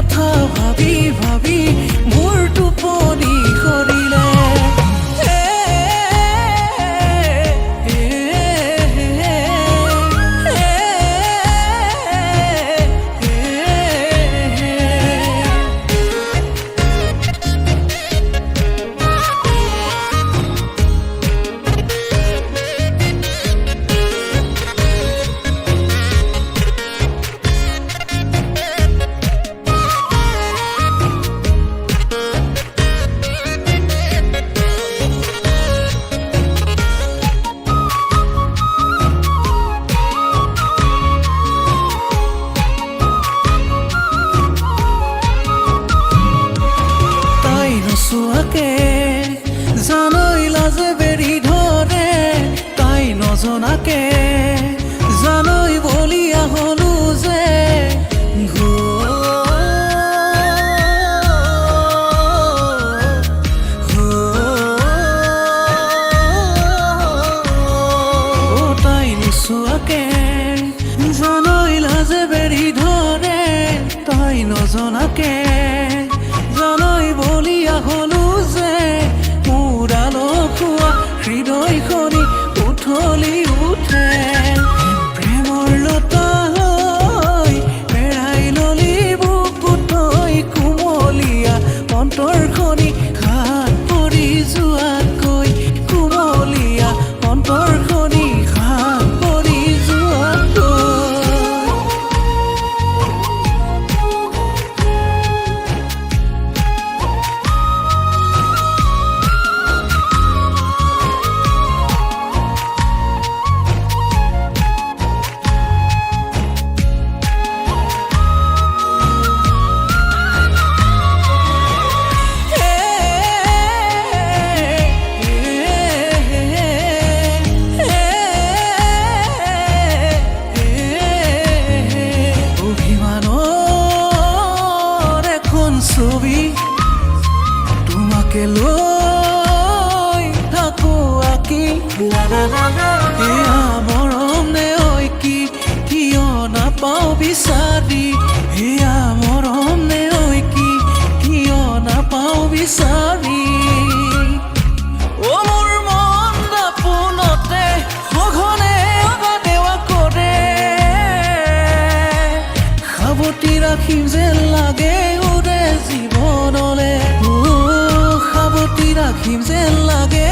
কথা ভাবি ভাবি মোৰ টোপনি সৰিলে নোচোৱাকে জানৈ লাজে বেৰি ধৰে তাই নজনাকে জানৈ বলিয়া হলো যে তাই নোচোৱাকে জানৈ লাজে বেৰি ধৰে তাই নজনাকে জানৈ বলিয়া হলো যে মোৰ আলসুৱা হৃদয়খনি উঠলি উঠে প্ৰেমৰ লতা হৈ পেৰাই ললি বুকুতৈ কুমলীয়া অন্তৰখনি হাত পৰি যোৱাকৈ কুমলীয়া অন্তৰখনি হাত পৰি যোৱাকৈ ছবি তোমাকে লৈ থাকো আঁকি এয়া মৰম নে ঐ কি কিয় নাপাওঁ বিচাৰি এয়া মৰম নে ঐ কি কিয় নাপাওঁ বিচাৰি মোৰ মন দাপোনতে সঘনে অহা দেৱা কৰে সাৱটি ৰাখিম যেন লাগে জীৱনলে সাৱটি ৰাখিম যেন লাগে